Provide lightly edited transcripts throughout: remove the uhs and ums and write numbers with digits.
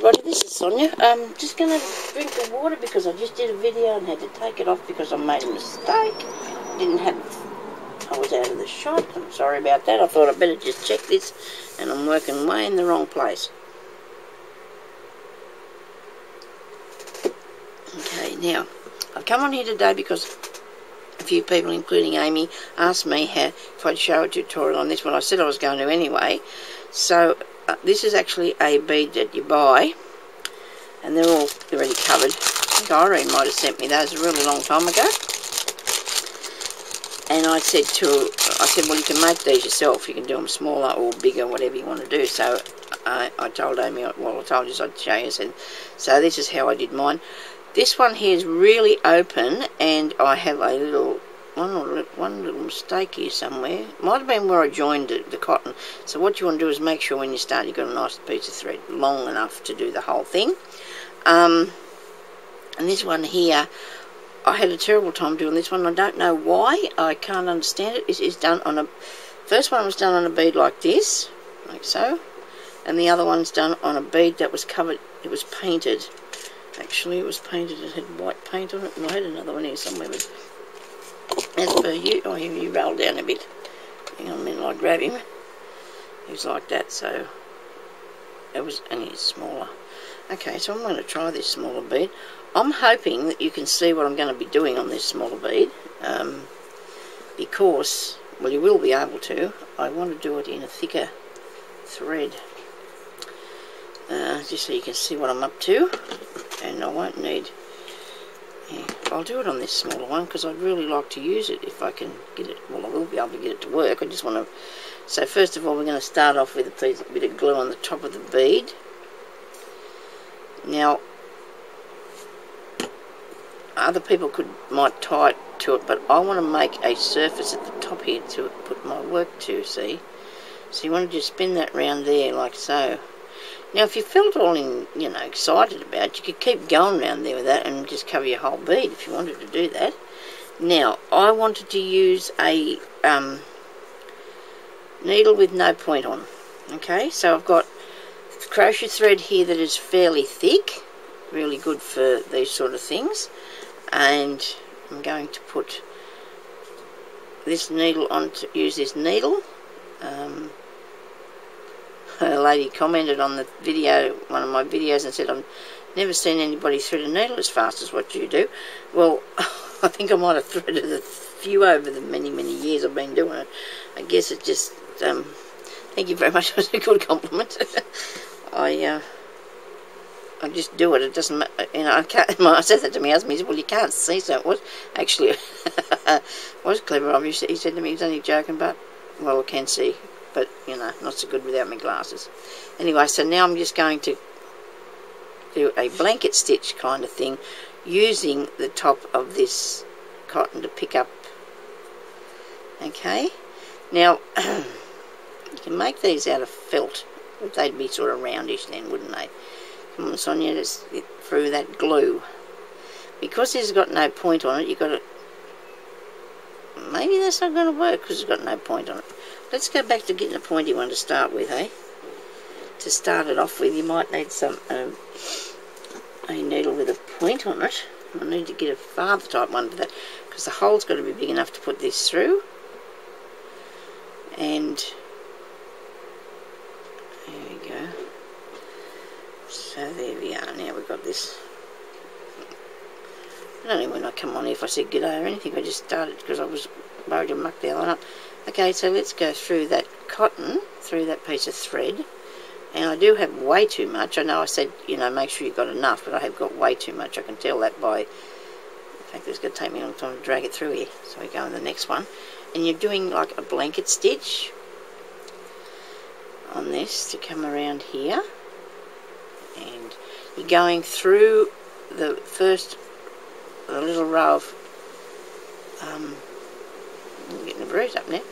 everybody, this is Sonia. I'm just going to drink the water because I just did a video and had to take it off because I made a mistake. I was out of the shot. I'm sorry about that. I thought I'd better just check this, and I'm working way in the wrong place. Okay, now, I've come on here today because a few people, including Amy, asked me if I'd show a tutorial on this one. I said I was going to anyway. So, this is actually a bead that you buy, and they're all already covered. I think Irene might have sent me those a really long time ago. And I said, well, you can make these yourself. You can do them smaller or bigger, whatever you want to do. So I told Amy, well, I told you I'd show you. So this is how I did mine. This one here is really open, and I have a little one little mistake here somewhere. Might have been where I joined the cotton. So what you want to do is make sure when you start you've got a nice piece of thread long enough to do the whole thing. And this one here, I had a terrible time doing this one. I don't know why. I can't understand it. It is done on first one was done on a bead like this, like so, and the other one's done on a bead that was covered. It was painted. Actually, it was painted. It had white paint on it, and I had another one here somewhere. But as per you, oh, you roll down a bit. Hang on a minute, I'll grab him. He was like that, so it was, and he's smaller. Okay, so I'm going to try this smaller bead. I'm hoping that you can see what I'm going to be doing on this smaller bead, because, well, you will be able to. I want to do it in a thicker thread, just so you can see what I'm up to, and I won't need. Yeah, I'll do it on this smaller one because I'd really like to use it if I can get it. Well, I will be able to get it to work. I just want to. So first of all, we're going to start off with a bit of glue on the top of the bead. Now, other people might tie it to it, but I want to make a surface at the top here to put my work to. See, so you want to just spin that round there like so. Now, if you felt all excited about it, you could keep going around there with that and just cover your whole bead if you wanted to do that. Now, I wanted to use a needle with no point on. Okay, so I've got crochet thread here that is fairly thick, really good for these sort of things, and I'm going to put this needle on to use this needle. A lady commented on the video, one of my videos, and said, I've never seen anybody thread a needle as fast as what you do. Well, I think I might have threaded a few over the many, many years I've been doing it. I guess it just, thank you very much, it was a good compliment. I just do it. It doesn't, I can't. I said that to my husband. He said, "Well, you can't see." So it was actually was clever of you. He said to me, "He's only joking, but well, I can see, but not so good without my glasses." Anyway, so now I'm just going to do a blanket stitch kind of thing, using the top of this cotton to pick up. Okay, now you can make these out of felt. They'd be sort of roundish then, wouldn't they? Come on, Sonia, let's get through that glue. Because it's got no point on it, you've got to... Maybe that's not going to work because it's got no point on it. Let's go back to getting a pointy one to start with, eh? To start it off with, you might need some a needle with a point on it. I need to get a father type one for that because the hole's got to be big enough to put this through. And... So there we are. Now we've got this. I don't know when I come on here if I said g'day or anything. I just started because I was worried to muck the other one up. Okay, so let's go through that cotton, through that piece of thread. And I do have way too much. I know I said, make sure you've got enough, but I have got way too much. I can tell that by... In fact, it's going to take me a long time to drag it through here. So we go on the next one. And you're doing like a blanket stitch on this to come around here. And you're going through the little row of, I'm getting a bruise up now,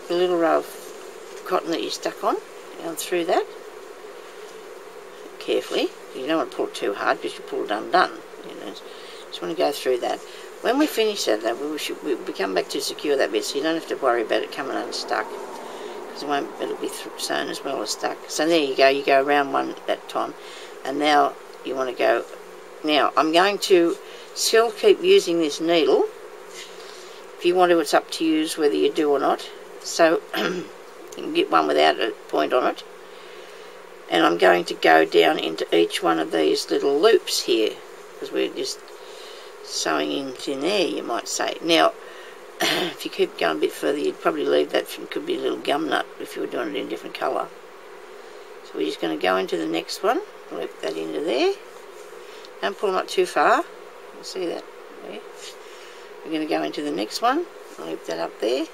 the little row of cotton that you stuck on, down through that, carefully. You don't want to pull it too hard because you pull it undone. Just want to go through that. When we finish that, we come back to secure that bit, so you don't have to worry about it coming unstuck, because it'll be sewn as well as stuck. So there you go around one at that time. And now you want to go. Now I'm going to still keep using this needle. If you want to, it's up to you whether you do or not. So you can get one without a point on it. And I'm going to go down into each one of these little loops here, because we're just sewing into there, you might say. Now, if you keep going a bit further, you'd probably leave that. It could be a little gum nut if you were doing it in a different colour. So we're just going to go into the next one, loop that into there. Don't pull them up too far. You see that there? We're going to go into the next one, loop that up there.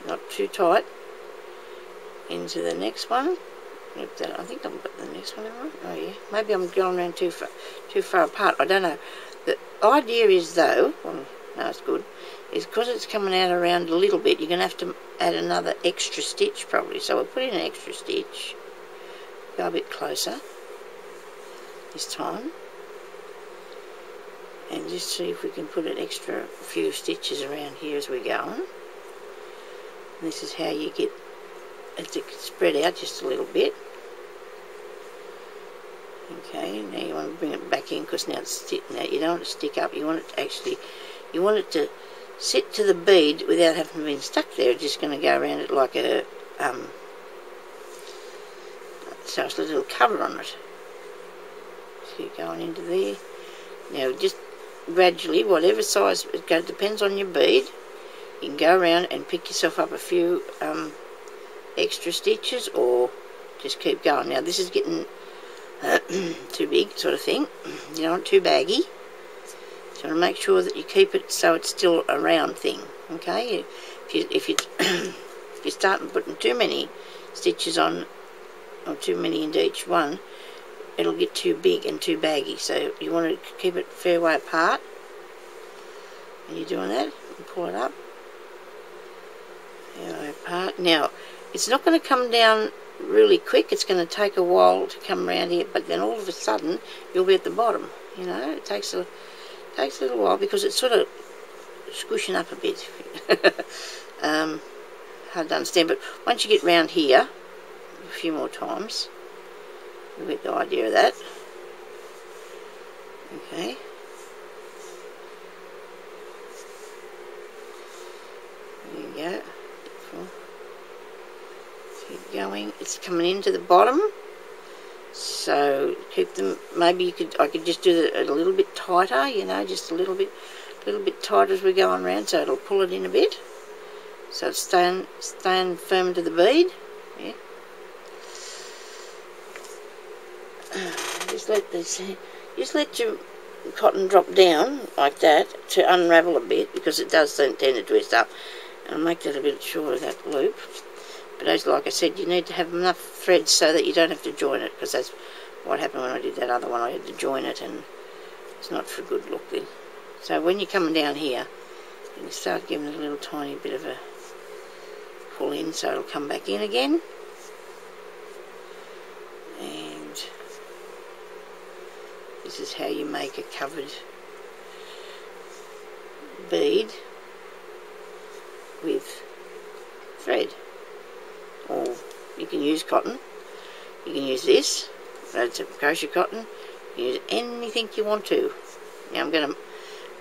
Not too tight. Into the next one. Loop that. I think I've got the next one in right. Oh yeah. Maybe I'm going around too far apart. I don't know. The idea is though, well, no, it's good, is because it's coming out around a little bit, you're going to have to add another extra stitch probably. So we'll put in an extra stitch. Go a bit closer this time. And just see if we can put an extra few stitches around here as we go on. This is how you get it to spread out just a little bit. Okay, now you want to bring it back in because now it's now you don't want it to stick up. You want it to actually, you want it to sit to the bead without having been stuck there. It's just going to go around it like a so it's a little cover on it. So you're going into there. Now just gradually, whatever size it goes, depends on your bead. You can go around and pick yourself up a few extra stitches, or just keep going. Now this is getting too big, sort of thing. You don't want too baggy. So you want to make sure that you keep it so it's still a round thing. Okay, if you start putting too many stitches on, or too many into each one, it'll get too big and too baggy. So you want to keep it a fair way apart. And you're doing that, and pull it up. Fair way apart. Now, it's not going to come down really quick. It's going to take a while to come around here, but then all of a sudden you'll be at the bottom. You know, it takes a little while because it's sort of squishing up a bit. Hard to understand, but once you get round here a few more times, you'll get the idea of that. Okay. There you go. Keep going. It's coming into the bottom, so keep them. Maybe I could just do it a little bit tighter. You know, just a little bit tighter as we're going around, so it'll pull it in a bit. So it's staying firm to the bead. Yeah. Just let your cotton drop down like that to unravel a bit, because it does tend to twist up. And I'll make that a bit shorter, that loop. But as like I said, you need to have enough thread so that you don't have to join it, because that's what happened when I did that other one. I had to join it, and it's not for a good look then. So when you're coming down here, you can start giving it a little tiny bit of a pull in, so it'll come back in again. And this is how you make a covered bead with thread. Or you can use cotton, you can use this, that's a crochet cotton, you can use anything you want to. Now I'm going to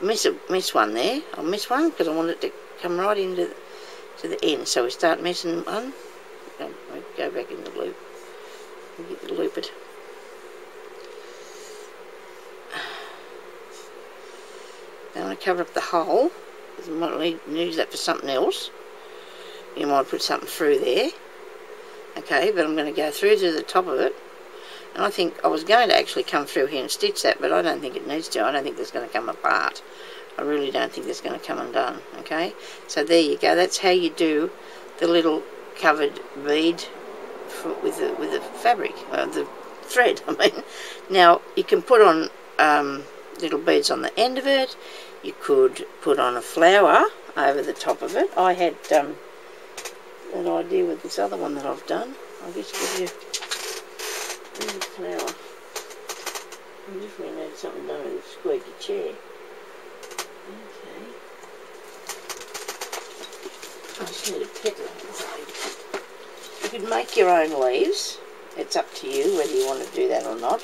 miss one there. I'll miss one because I want it to come right into the end. So we start missing one, go back in the loop, and get the loop it. Then I want to cover up the hole, because you might use that for something else. You might put something through there. Okay, but I'm going to go through to the top of it, and I think I was going to actually come through here and stitch that, but I don't think it needs to. I don't think that's going to come apart. I really don't think that's going to come undone. Okay, so there you go. That's how you do the little covered bead with the fabric, the thread. I mean, now you can put on little beads on the end of it. You could put on a flower over the top of it. I had that idea with this other one that I've done. I'll just give you a flower. I definitely need something done with a squeaky chair. Okay. I just need a petal. You could make your own leaves It's up to you whether you want to do that or not.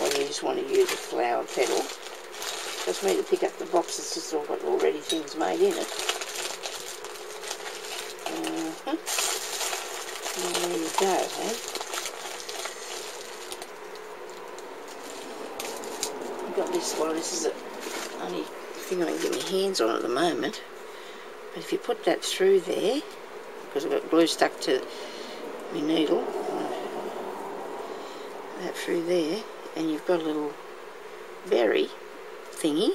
Or you just want to use a flower petal. Just me to pick up the box, it's just all got already things made in it. And there you go, hey? I've got this one, this is the only thing I can get my hands on at the moment. But if you put that through there, because I've got glue stuck to my needle, that through there, and you've got a little berry thingy,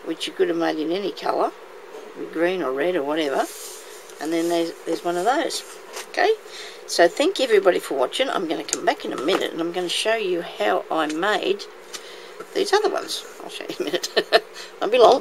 which you could have made in any colour, green or red or whatever, and then there's one of those. Okay, so thank you everybody for watching. I'm going to come back in a minute and I'm going to show you how I made these other ones. I'll show you in a minute. Won't be long.